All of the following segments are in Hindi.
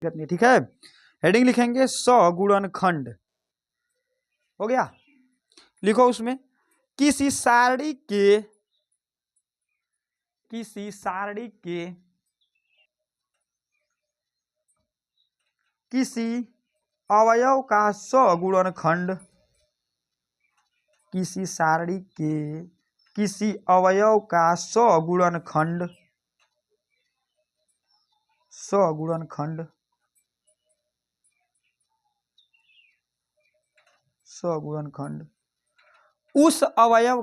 दिक्कत नहीं, ठीक है। हेडिंग लिखेंगे 100 गुणनखंड। हो गया। लिखो उसमें किसी सारणी के किसी अवयव का 100 गुणनखंड, किसी सारणी के किसी अवयव का 100 गुणनखंड 100 गुणनखंड 100 गुणनखंड उस अवयव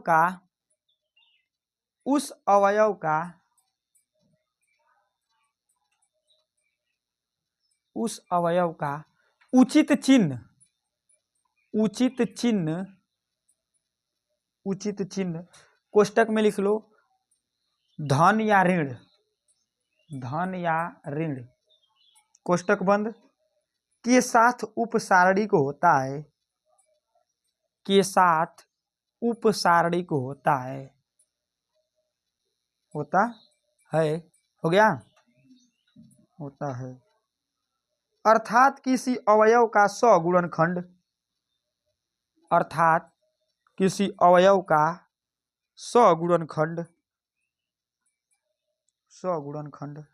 का उचित चिन्ह कोष्टक में लिख लो धन या ऋण कोष्टक बंद के साथ उपसारणी को होता है, होता है। हो गया। होता है अर्थात किसी अवयव का 100 गुणनखंड, अर्थात किसी अवयव का 100 गुणनखंड 100 गुणनखंड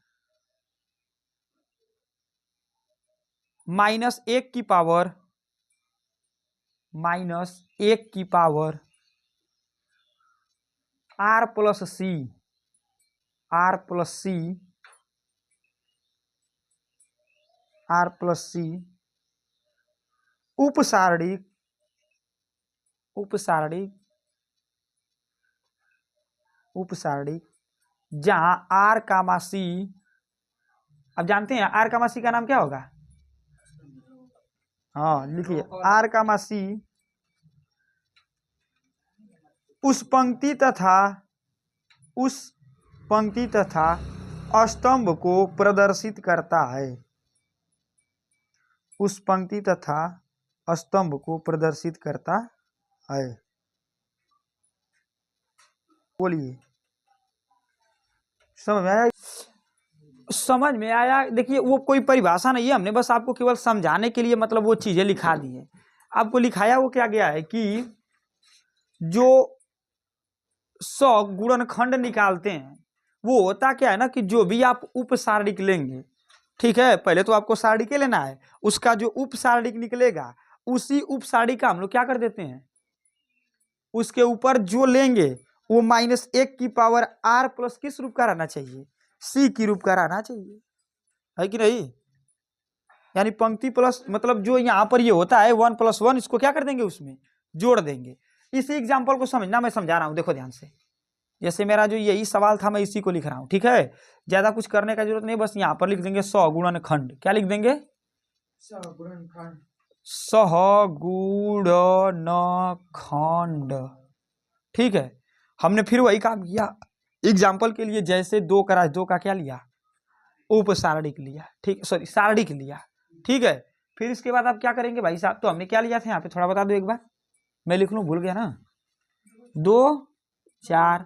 -1 की पावर r प्लस सी उपसारणी जहां r कामा सी, अब जानते हैं r कामा सी का नाम क्या होगा? हाँ लिखिए r कामा सी उस पंक्ति तथा स्तंभ को प्रदर्शित करता है, उस पंक्ति तथा स्तंभ को प्रदर्शित करता है। बोलिए समझ में आया? देखिए वो कोई परिभाषा नहीं है, हमने बस आपको केवल समझाने के लिए मतलब वो चीजें लिखा दी है। आपको लिखाया वो क्या गया है कि जो 100 गुणनखंड निकालते हैं वो होता क्या है ना कि जो भी आप उपसारणिक लेंगे, ठीक है, पहले तो आपको सारणिक लेना है, उसका जो उपसारणिक निकलेगा उसी उपसारणिक का हम लोग क्या कर देते हैं, उसके ऊपर जो लेंगे वो -1 की पावर r प्लस किस रूप का रहना चाहिए? c की रूप का रहना चाहिए, है कि नहीं? यानी पंक्ति प्लस मतलब जो यहाँ पर ये होता है 1 + 1 इसको क्या कर देंगे, उसमें जोड़ देंगे। इसी एग्जाम्पल को समझना, मैं समझा रहा हूँ, देखो ध्यान से। जैसे मेरा जो यही सवाल था मैं इसी को लिख रहा हूँ, ठीक है, ज्यादा कुछ करने का जरूरत नहीं, बस यहाँ पर लिख देंगे 100 गुणनखंड। क्या लिख देंगे? 100 गुणनखंड। ठीक है, हमने फिर वही काम किया एग्जाम्पल के लिए, जैसे 2 का क्या लिया, उपसारणिक लिया, ठीक, सॉरी सारणिक लिया, ठीक है। फिर इसके बाद आप क्या करेंगे भाई साहब, तो हमने क्या लिया था यहाँ पे थोड़ा बता दो एक बार, मैं लिख लूँ, भूल गया ना। 2 4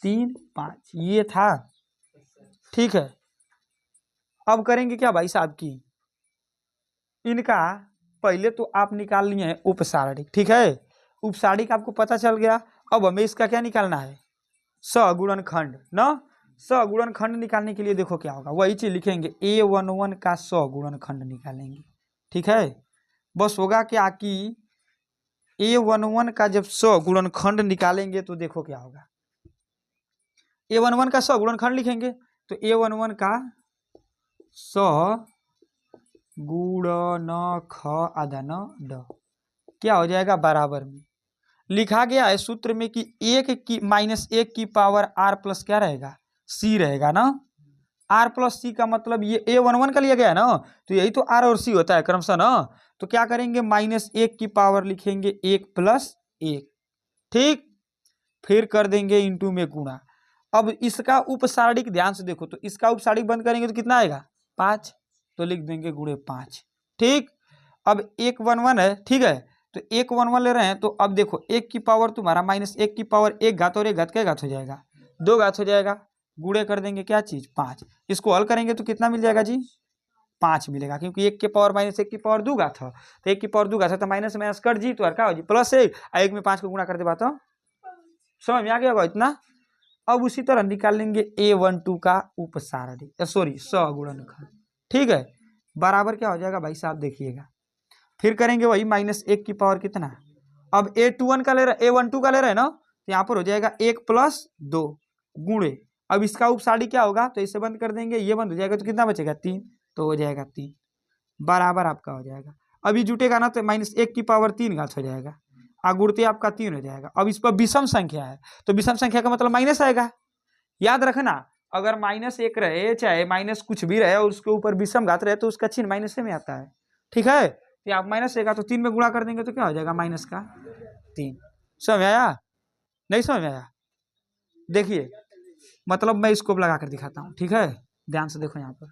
3 5 ये था, ठीक है। अब करेंगे क्या भाई साहब की, इनका पहले तो आप निकाल लिए हैं उपसारणिक, ठीक है, उपसारणिक आपको पता चल गया। अब हमें इसका क्या निकालना है, सगुणनखंड ना। सगुणनखंड निकालने के लिए देखो क्या होगा, वही चीज लिखेंगे A11 का 100 गुणनखंड निकालेंगे, ठीक है। बस होगा क्या कि A11 का जब 100 गुणनखंड निकालेंगे तो देखो क्या होगा, A11 का 100 गुणनखंड लिखेंगे तो A11 का 100 गुणनखंड क्या हो जाएगा, बराबर में लिखा गया है सूत्र में कि -1 की पावर r प्लस क्या रहेगा, c रहेगा ना। r प्लस सी का मतलब ये A11 का लिया गया है ना, तो यही तो r और c होता है क्रमशः ना। तो क्या करेंगे, -1 की पावर लिखेंगे 1 + 1, ठीक, फिर कर देंगे इंटू में गुणा। अब इसका उपसारणिक ध्यान से देखो, तो इसका उपसारणिक बंद करेंगे तो कितना आएगा, 5, तो लिख देंगे × 5, ठीक। अब 1 1 1 है, ठीक है, तो 1 1 1 ले रहे हैं, तो अब देखो 1 की पावर तुम्हारा -1 की पावर 1 घात और 1 घात क्या घात हो जाएगा, 2 घात हो जाएगा, गुणे कर देंगे क्या चीज, 5। इसको हल करेंगे तो कितना मिल जाएगा जी, 5 मिलेगा, क्योंकि 1 के पावर माइनस 1 की पावर दूंगा था, तो 1 की पावर दूंगा था तो माइनस माइनस कट जी, तो क्या हो जी +1, 1 में 5 को गुणा कर दे तो समझ में आ गया होगा इतना। अब उसी तरह निकाल लेंगे A12 का उपसारणी, सॉरी सगुणनखंड, ठीक है, बराबर क्या हो जाएगा भाई साहब देखिएगा, फिर करेंगे वही -1 की पावर कितना, अब A21 का ले रहे A12 का ले रहे हैं ना, तो यहाँ पर हो जाएगा 1 + 2 गुणे, अब इसका उपसारणी क्या होगा, तो इसे बंद कर देंगे, ये बंद हो जाएगा तो कितना बचेगा 3, तो हो जाएगा 3 बराबर आपका हो जाएगा। अभी जुटेगा ना तो -1 की पावर 3 घात हो जाएगा, गुणते आपका 3 हो जाएगा। अब इस पर विषम संख्या है तो विषम संख्या का मतलब माइनस आएगा, याद रखना, अगर -1 रहे चाहे माइनस कुछ भी रहे और उसके ऊपर विषम घात रहे तो उसका चिन्ह माइनस में आता है, ठीक है, तो आप माइनस रहेगा तो 3 में गुणा कर देंगे तो क्या हो जाएगा -3। समझ में आया, नहीं समझ में आया, देखिए मतलब मैं इसको लगा कर दिखाता हूँ, ठीक है, ध्यान से देखो यहाँ पर।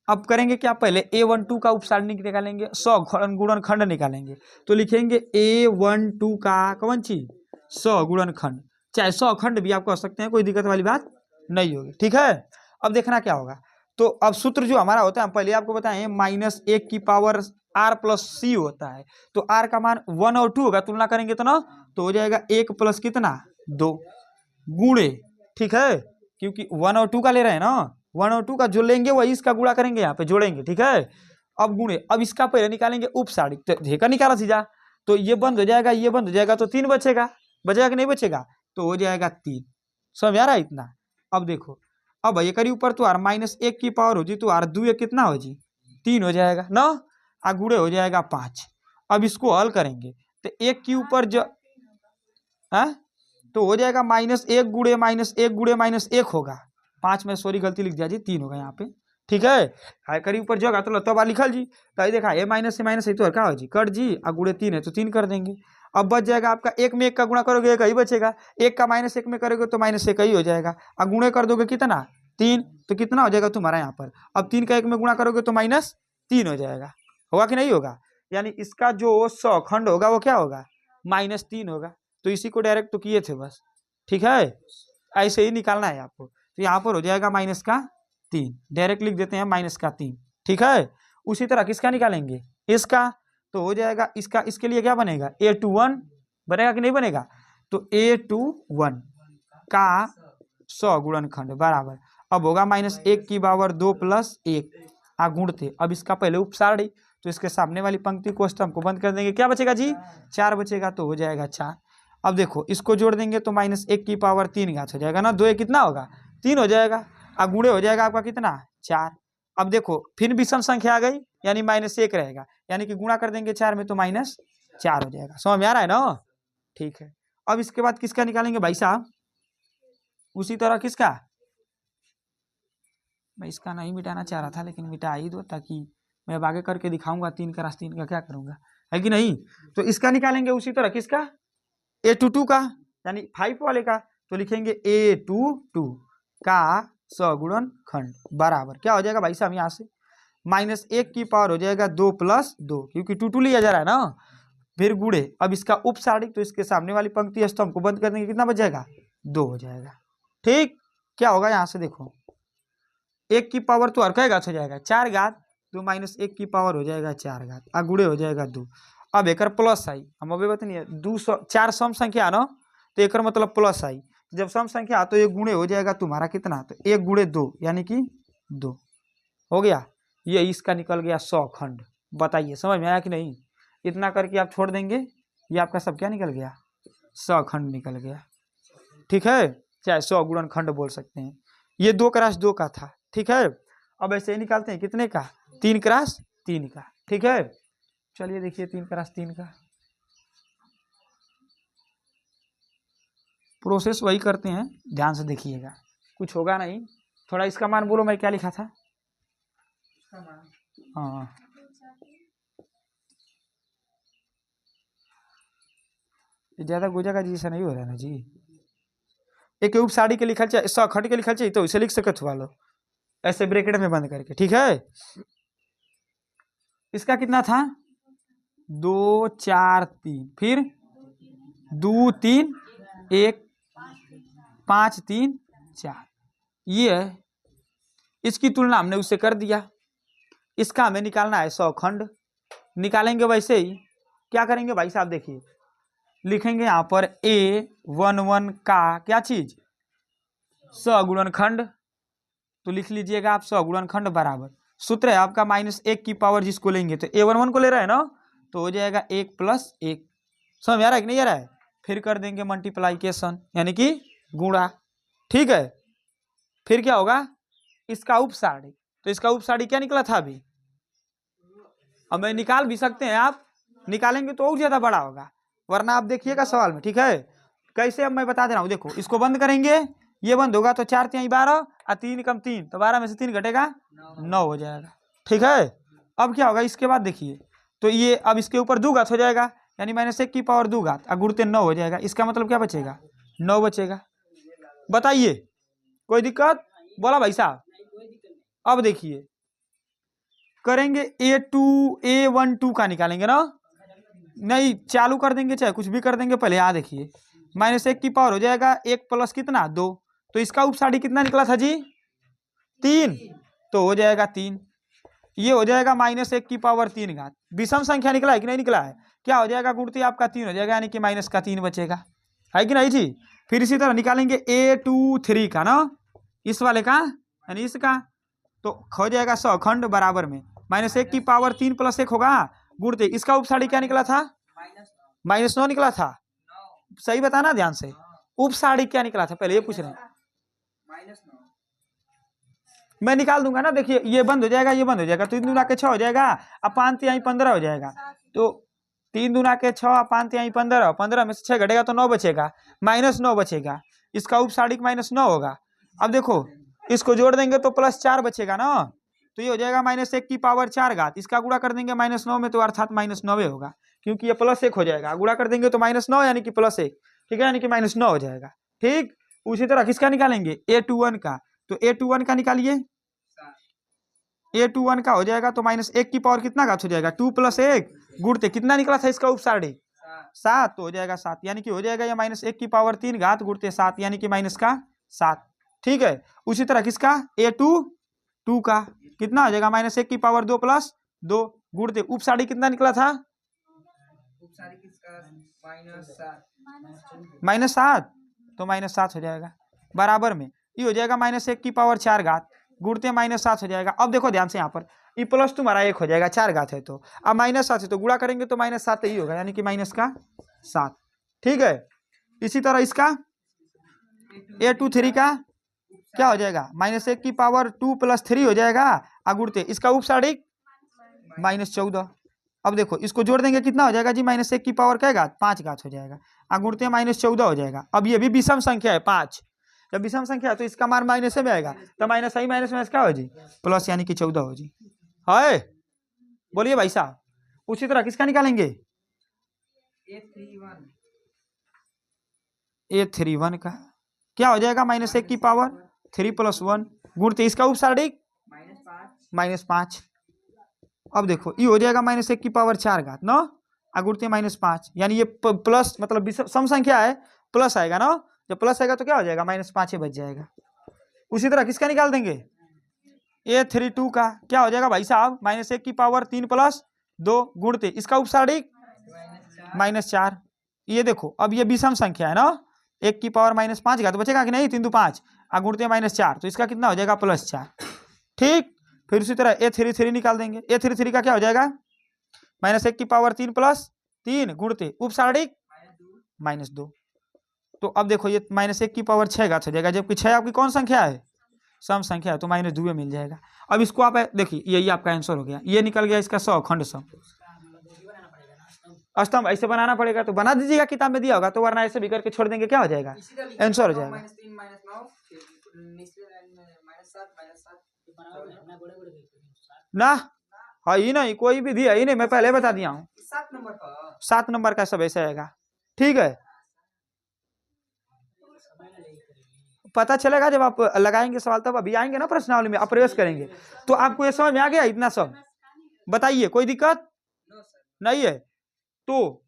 अब करेंगे क्या, पहले A12 का उपसारणी निकालेंगे, सगुणनखंड निकालेंगे, तो लिखेंगे A12 का कौन चीज सगुणनखंड, चाहे सखंड भी आप कह सकते हैं, कोई दिक्कत वाली बात नहीं होगी, ठीक है। अब देखना क्या होगा, तो अब सूत्र जो हमारा होता है, हम पहले आपको बताएं -1 की पावर r + c होता है, तो r का मान 1 और 2 होगा, तुलना करेंगे तो ना, तो हो जाएगा 1 + कितना 2 गुणे, ठीक है, क्योंकि 1 और 2 का ले रहे हैं ना, 1 और 2 का जो लेंगे वही इसका गुणा करेंगे, यहाँ पे जोड़ेंगे, ठीक है। अब गुणे, अब इसका पहले निकालेंगे उपसारणी, तो ढेका निकाला सीधा, तो ये बंद हो जाएगा, ये बंद हो जाएगा, तो 3 बचेगा, बचेगा कि नहीं बचेगा, तो हो जाएगा 3। समझ आ रहा है इतना। अब देखो, अब ये करी ऊपर तो -1 की पावर हो जी, तो r2 कितना हो जी 3 हो जाएगा ना, गुणे हो जाएगा 5। अब इसको हल करेंगे तो 1 के ऊपर जो तो हो जाएगा -1 गुणे -1 गुणे -1 होगा, 5 में सॉरी गलती लिख दिया जी, 3 होगा यहाँ पे, ठीक है, करी ऊपर जगह तो तब लिखल जी, तो देखा ए माइनस से माइनस तो क्या हो जी कट जी, गुणे 3 है तो 3 कर देंगे। अब बच जाएगा आपका 1 में 1 का गुणा करोगे 1 ही बचेगा, 1 का -1 में करोगे तो -1 ही हो जाएगा, गुणे कर दोगे कितना 3, तो कितना हो जाएगा तुम्हारा यहाँ पर, अब 3 का 1 में गुणा करोगे तो -3 हो जाएगा, होगा कि नहीं होगा, यानी इसका जो सखंड होगा वो क्या होगा -3 होगा, तो इसी को डायरेक्ट तो किए थे बस, ठीक है, ऐसे ही निकालना है आपको, तो यहाँ पर हो जाएगा -3, डायरेक्ट लिख देते हैं -3, ठीक है। उसी तरह किसका निकालेंगे, इसका, तो हो जाएगा इसका, इसके लिए क्या बनेगा A21 बनेगा कि नहीं बनेगा, तो A21 का सगुणनखंड बराबर, अब होगा -1 की पावर 2 + 1 गुणते, अब इसका पहले उपसारणी, तो इसके सामने वाली पंक्ति को स्तंभ को बंद कर देंगे, क्या बचेगा जी 4 बचेगा, तो हो जाएगा 4। अब देखो इसको जोड़ देंगे तो -1 की पावर 3 घात हो जाएगा ना, 2 कितना होगा 3 हो जाएगा, गुणे हो जाएगा आपका कितना 4। अब देखो फिर विषम संख्या आ गई, यानी -1 रहेगा, यानी कि गुणा कर देंगे 4 में तो -4 हो जाएगा, समझ में आ रहा है ना, ठीक है। अब इसके बाद किसका निकालेंगे भाई साहब, उसी तरह किसका, मैं इसका नहीं मिटाना चाह रहा था लेकिन मिटा ही दो, ताकि मैं अब आगे करके दिखाऊंगा 3 का 3 का क्या करूंगा, है कि नहीं, तो इसका निकालेंगे उसी तरह किसका A22 का, यानी 5 वाले का, तो लिखेंगे A22 का सगुणनखंड बराबर क्या हो जाएगा भाई साहब, यहाँ से -1 की पावर हो जाएगा 2 + 2, क्योंकि 2 लिया जा रहा है ना, फिर गुणे, अब इसका उपसारणी, तो इसके सामने वाली पंक्ति स्तंभ को बंद कर देंगे, कितना बच जाएगा 2 हो जाएगा, ठीक। क्या होगा यहाँ से देखो, 1 की पावर तो हर घात हो जाएगा 4 घात, तो -1 की पावर हो जाएगा 4 घात, गुणे हो जाएगा 2। अब एक प्लस आई, हम अभी बताइए 4 सम संख्या ना, तो एक मतलब प्लस आई, जब सम संख्या तो 1 गुणे हो जाएगा तुम्हारा कितना, तो 1 गुणे 2 यानी कि 2 हो गया, ये इसका निकल गया सखंड। बताइए समझ में आया कि नहीं, इतना करके आप छोड़ देंगे, ये आपका सब क्या निकल गया सखंड निकल गया, ठीक है, चाहे सगुणनखंड बोल सकते हैं। ये 2 × 2 का था, ठीक है। अब ऐसे ही निकालते हैं कितने का 3 × 3 का, ठीक है। चलिए देखिए 3 × 3 का प्रोसेस वही करते हैं, ध्यान से देखिएगा, कुछ होगा नहीं। थोड़ा इसका मान बोलो, मैं क्या लिखा था, हाँ ज्यादा गोजा का जी ऐसा नहीं हो रहा है ना जी, एक उपसारणी के लिखल चाहिए, सखंड के लिखल चाहिए तो इसे लिख सकते हो लो, ऐसे ब्रैकेट में बंद करके, ठीक है। इसका कितना था 2 4 3, फिर 2 3 1 5 3 4, ये है इसकी तुलना हमने उससे कर दिया। इसका हमें निकालना है 100 खंड। निकालेंगे वैसे ही क्या करेंगे भाई साहब, देखिए लिखेंगे यहाँ पर A11 का क्या चीज, 100 गुणनखंड। तो लिख लीजिएगा आप 100 गुणनखंड बराबर, सूत्र है आपका -1 की पावर जिसको लेंगे तो A11 को ले रहे हैं ना, तो हो जाएगा 1 + 1। समझ आ रहा है कि नहीं आ रहा है? फिर कर देंगे मल्टीप्लाइकेशन यानी कि गुणा। ठीक है, फिर क्या होगा, इसका उपसारी। तो इसका उपसारी क्या निकला था अभी, हमें निकाल भी सकते हैं आप, निकालेंगे तो और ज्यादा बड़ा होगा, वरना आप देखिएगा सवाल में। ठीक है, कैसे अब मैं बता दे रहा हूँ। देखो इसको बंद करेंगे, ये बंद होगा तो 4 × 12 और 3 × 3 तो 12 में से 3 घटेगा 9 हो जाएगा। ठीक है, अब क्या होगा इसके बाद देखिए, तो ये अब इसके ऊपर 2 घात हो जाएगा यानी -1 की पावर 2 घात और गुणते 9 हो जाएगा। इसका मतलब क्या बचेगा, 9 बचेगा। बताइए कोई दिक्कत, बोला भाई साहब। अब देखिए करेंगे A12 का निकालेंगे ना, नहीं चालू कर देंगे चाहे कुछ भी कर देंगे, पहले यहाँ देखिए -1 की पावर हो जाएगा 1 + कितना 2, तो इसका उपसारी कितना निकला था जी 3, तो हो जाएगा 3। ये हो जाएगा -1 की पावर 3 घात, विषम संख्या निकला है कि नहीं निकला है, क्या हो जाएगा गुणती आपका 3 हो जाएगा यानी कि -3 बचेगा, है कि नहीं जी। फिर इसी तरह निकालेंगे A23 का ना, इस वाले का यानी इसका, तो हो जाएगा 100 खंड बराबर में -1 की पावर 3 + 1 होगा गुणते, इसका उपसारी क्या निकला था -9 निकला था। सही बताना ध्यान से, उपसारी क्या निकला था पहले ये पूछ रहे हैं, मैं निकाल दूंगा ना। देखिए ये बंद हो जाएगा, ये बंद हो जाएगा, तो 3 दूना के 6 हो जाएगा, अब 5 × 3 = 15 हो जाएगा, तो 3 दूना के 6 और 5 × 3 = 15, 15 में से 6 घटेगा तो 9 बचेगा, -9 बचेगा, इसका उपसारी -9 होगा। अब देखो इसको जोड़ देंगे तो +4 बचेगा ना, तो ये हो जाएगा -1 की पावर 4 घात, इसका गुणा कर देंगे -9 में तो अर्थात -9 होगा, क्योंकि ये +1 हो जाएगा, गुणा कर देंगे तो -9 यानी कि +1, ठीक है, यानी कि -9 हो जाएगा। ठीक, उसी तरह किसका निकालेंगे A21 का, तो A21 का निकालिए, A21 का हो जाएगा तो -1 की पावर कितना घात हो जाएगा 2 + 1 गुणते कितना निकला था इसका उपसारी 7, तो हो जाएगा 7 यानी कि हो जाएगा ये -1 की पावर 3 घात गुणते 7 यानी कि -7। ठीक है, उसी तरह किसका A22 का कितना हो जाएगा -1 की पावर 2 + 2 गुणते उपसारी कितना निकला था -7, तो -7 हो जाएगा बराबर में, ये हो जाएगा -1 की पावर 4 घात गुणते -7 हो जाएगा। अब देखो ध्यान से यहाँ पर ये प्लस तुम्हारा 1 हो जाएगा, 4 घात है तो, अब -7 है तो गुणा करेंगे तो -7 ही होगा यानी कि -7। ठीक है, इसी तरह इसका A23 का क्या हो जाएगा -1 की पावर 2 + 3 हो जाएगा गुणते इसका उपसारी -14। अब देखो इसको जोड़ देंगे कितना हो जाएगा जी -1 की पावर क्या घात 5 घात हो जाएगा गुणते -14 हो जाएगा। अब ये भी विषम संख्या है 5, जब विषम संख्या है तो इसका मान माइनस में आएगा, तो माइनस आई माइनस क्या हो जी प्लस यानी कि 14 हो जी। है, बोलिए भाई साहब। उसी तरह किसका निकालेंगे A31 का क्या हो जाएगा -1 की पावर 3 + 1 गुणते इसका उपसारी -5। अब देखो ये हो जाएगा -1 की पावर 4 घात ना गुणते -5 यानी ये प्लस मतलब सम संख्या है प्लस आएगा ना, जब प्लस आएगा तो क्या हो जाएगा -5 ही बच जाएगा। उसी तरह किसका निकाल देंगे A32 का क्या हो जाएगा भाई साहब -1 की पावर 3 + 2 गुणते इसका उपसारी -4। ये देखो अब ये विषम संख्या है ना, 1 की पावर -5 घात बचेगा कि नहीं 3 × 2 = 5 गुणते -4 तो इसका कितना हो जाएगा +4। ठीक, फिर उसी तरह A33 निकाल देंगे। A33 का क्या हो जाएगा -1 की पावर 3 + 3 गुणते उपसारी -2। तो अब देखो ये -1 की पावर 6 घात हो जाएगा, जबकि 6 आपकी कौन संख्या है सम संख्या है, तो -2 मिल जाएगा। अब इसको आप देखिए यही आपका आंसर हो गया, ये निकल गया इसका 100 खंड सम। स्तंभ ऐसे बनाना पड़ेगा तो बना दीजिएगा, किताब में दिया होगा तो, वरना ऐसे भी करके छोड़ देंगे क्या हो जाएगा आंसर हो जाएगा। ना हाँ ही नहीं कोई भी दिया ही नहीं, मैं पहले बता दिया हूँ 7 नंबर का सब ऐसे आएगा। ठीक है, पता चलेगा जब आप लगाएंगे सवाल, तब अभी आएंगे ना प्रश्नावली में आप प्रवेश करेंगे तो आपको ये समझ में आ गया इतना सब। बताइए कोई दिक्कत नहीं है। तो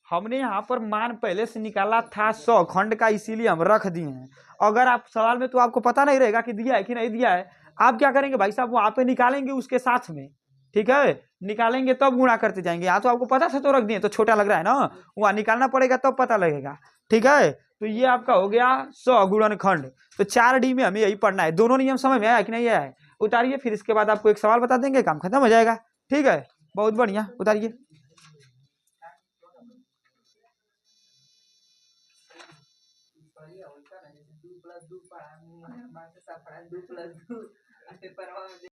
हमने यहाँ पर मान पहले से निकाला था 100 खंड का, इसीलिए हम रख दिए हैं। अगर आप सवाल में तो आपको पता नहीं रहेगा कि दिया है कि नहीं दिया है, आप क्या करेंगे भाई साहब, वहां पे निकालेंगे उसके साथ में, ठीक है, निकालेंगे तब गुणा करते जाएंगे। यहाँ तो आपको पता था तो रख दिए, तो छोटा लग रहा है ना, वहां निकालना पड़ेगा तब पता लगेगा, ठीक है। तो ये आपका हो गया 100 गुणनखंड। तो 4D में हमें यही पढ़ना है। दोनों नियम समझ में आया कि नहीं आया है? उतारिए, फिर इसके बाद आपको एक सवाल बता देंगे, काम खत्म हो जाएगा, ठीक है। बहुत बढ़िया, उतारिए।